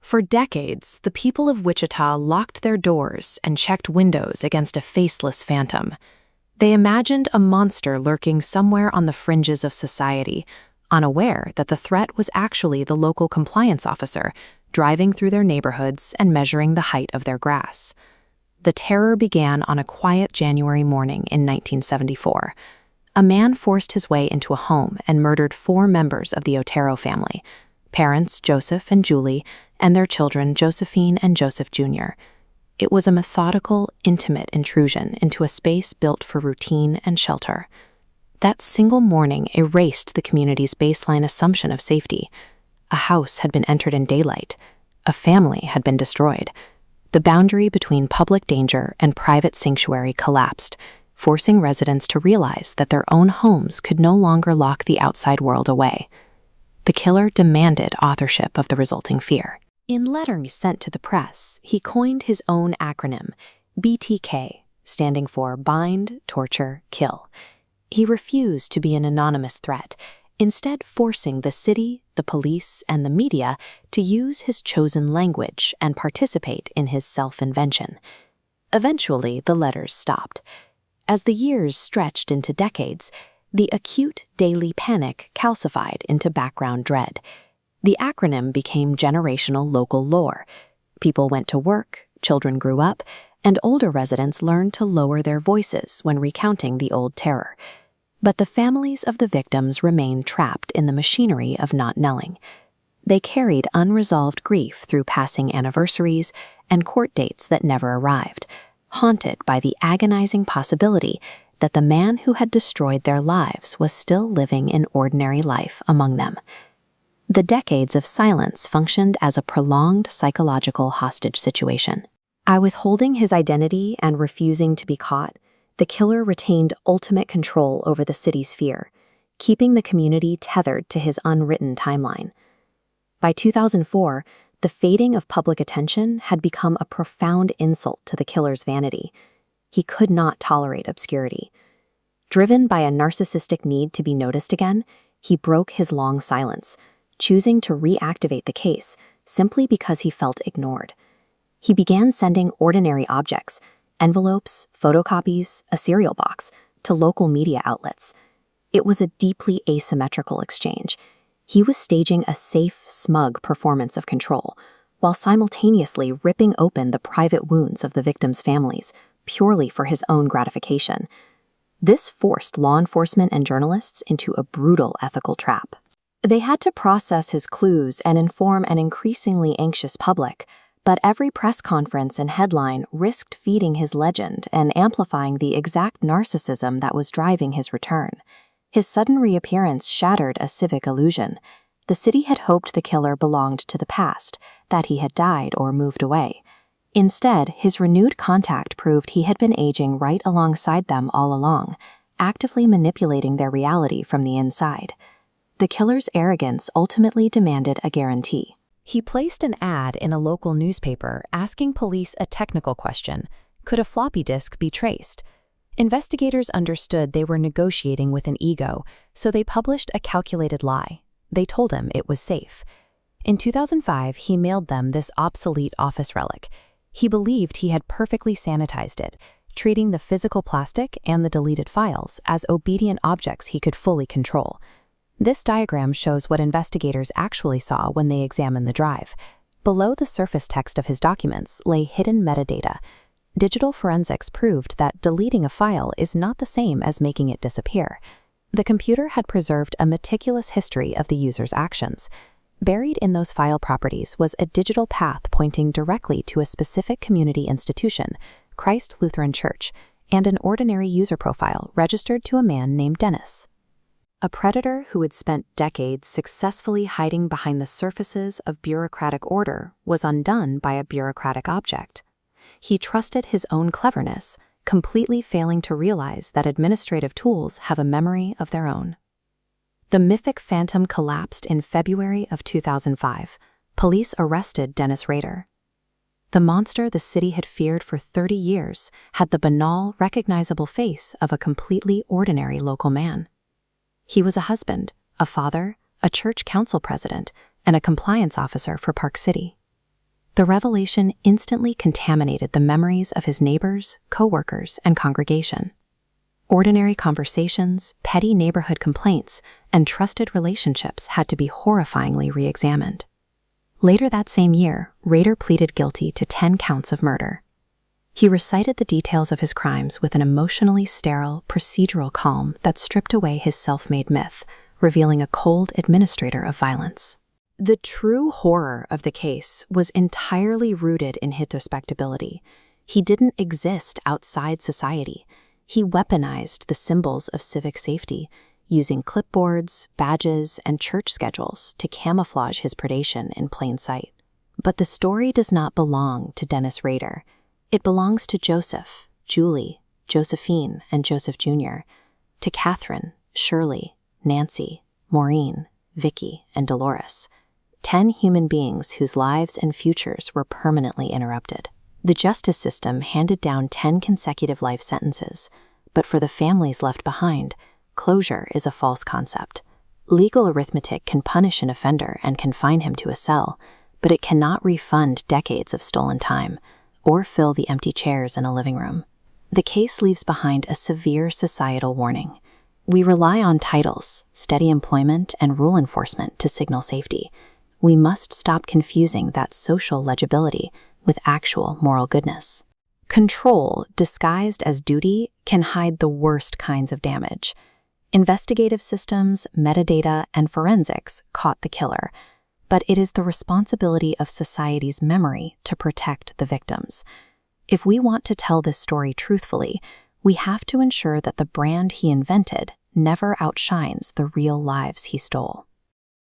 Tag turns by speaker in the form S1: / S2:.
S1: For decades, the people of Wichita locked their doors and checked windows against a faceless phantom. They imagined a monster lurking somewhere on the fringes of society, unaware that the threat was actually the local compliance officer driving through their neighborhoods and measuring the height of their grass. The terror began on a quiet January morning in 1974. A man forced his way into a home and murdered 4 members of the Otero family: parents Joseph and Julie, and their children Josephine and Joseph Jr. It was a methodical, intimate intrusion into a space built for routine and shelter. That single morning erased the community's baseline assumption of safety. A house had been entered in daylight. A family had been destroyed. The boundary between public danger and private sanctuary collapsed, forcing residents to realize that their own homes could no longer lock the outside world away. The killer demanded authorship of the resulting fear. In letters sent to the press, he coined his own acronym, BTK, standing for Bind, Torture, Kill. He refused to be an anonymous threat, instead forcing the city, the police, and the media to use his chosen language and participate in his self-invention. Eventually, the letters stopped. As the years stretched into decades, the acute daily panic calcified into background dread. The acronym became generational local lore. People went to work, children grew up, and older residents learned to lower their voices when recounting the old terror. But the families of the victims remained trapped in the machinery of not knowing. They carried unresolved grief through passing anniversaries and court dates that never arrived, haunted by the agonizing possibility that the man who had destroyed their lives was still living an ordinary life among them. The decades of silence functioned as a prolonged psychological hostage situation. By withholding his identity and refusing to be caught, the killer retained ultimate control over the city's fear, keeping the community tethered to his unwritten timeline. By 2004, the fading of public attention had become a profound insult to the killer's vanity. He could not tolerate obscurity. Driven by a narcissistic need to be noticed again, he broke his long silence, choosing to reactivate the case simply because he felt ignored. He began sending ordinary objects, envelopes, photocopies, a cereal box, to local media outlets. It was a deeply asymmetrical exchange. He was staging a safe, smug performance of control, while simultaneously ripping open the private wounds of the victims' families, purely for his own gratification. This forced law enforcement and journalists into a brutal ethical trap. They had to process his clues and inform an increasingly anxious public, but every press conference and headline risked feeding his legend and amplifying the exact narcissism that was driving his return. His sudden reappearance shattered a civic illusion. The city had hoped the killer belonged to the past, that he had died or moved away. Instead, his renewed contact proved he had been aging right alongside them all along, actively manipulating their reality from the inside. The killer's arrogance ultimately demanded a guarantee. He placed an ad in a local newspaper asking police a technical question: could a floppy disk be traced? Investigators understood they were negotiating with an ego, so they published a calculated lie. They told him it was safe. In 2005, he mailed them this obsolete office relic. He believed he had perfectly sanitized it, treating the physical plastic and the deleted files as obedient objects he could fully control. This diagram shows what investigators actually saw when they examined the drive. Below the surface text of his documents lay hidden metadata. Digital forensics proved that deleting a file is not the same as making it disappear. The computer had preserved a meticulous history of the user's actions. Buried in those file properties was a digital path pointing directly to a specific community institution, Christ Lutheran Church, and an ordinary user profile registered to a man named Dennis. A predator who had spent decades successfully hiding behind the surfaces of bureaucratic order was undone by a bureaucratic object. He trusted his own cleverness, completely failing to realize that administrative tools have a memory of their own. The mythic phantom collapsed in February of 2005. Police arrested Dennis Rader. The monster the city had feared for 30 years had the banal, recognizable face of a completely ordinary local man. He was a husband, a father, a church council president, and a compliance officer for Park City. The revelation instantly contaminated the memories of his neighbors, co-workers, and congregation. Ordinary conversations, petty neighborhood complaints, and trusted relationships had to be horrifyingly re-examined. Later that same year, Rader pleaded guilty to 10 counts of murder. He recited the details of his crimes with an emotionally sterile, procedural calm that stripped away his self-made myth, revealing a cold administrator of violence. The true horror of the case was entirely rooted in his respectability. He didn't exist outside society. He weaponized the symbols of civic safety, using clipboards, badges, and church schedules to camouflage his predation in plain sight. But the story does not belong to Dennis Rader. It belongs to Joseph, Julie, Josephine, and Joseph Jr., to Catherine, Shirley, Nancy, Maureen, Vicky, and Dolores. 10 human beings whose lives and futures were permanently interrupted. The justice system handed down 10 consecutive life sentences, but for the families left behind, closure is a false concept. Legal arithmetic can punish an offender and confine him to a cell, but it cannot refund decades of stolen time or fill the empty chairs in a living room. The case leaves behind a severe societal warning. We rely on titles, steady employment, and rule enforcement to signal safety. We must stop confusing that social legibility with actual moral goodness. Control, disguised as duty, can hide the worst kinds of damage. Investigative systems, metadata, and forensics caught the killer, but it is the responsibility of society's memory to protect the victims. If we want to tell this story truthfully, we have to ensure that the brand he invented never outshines the real lives he stole.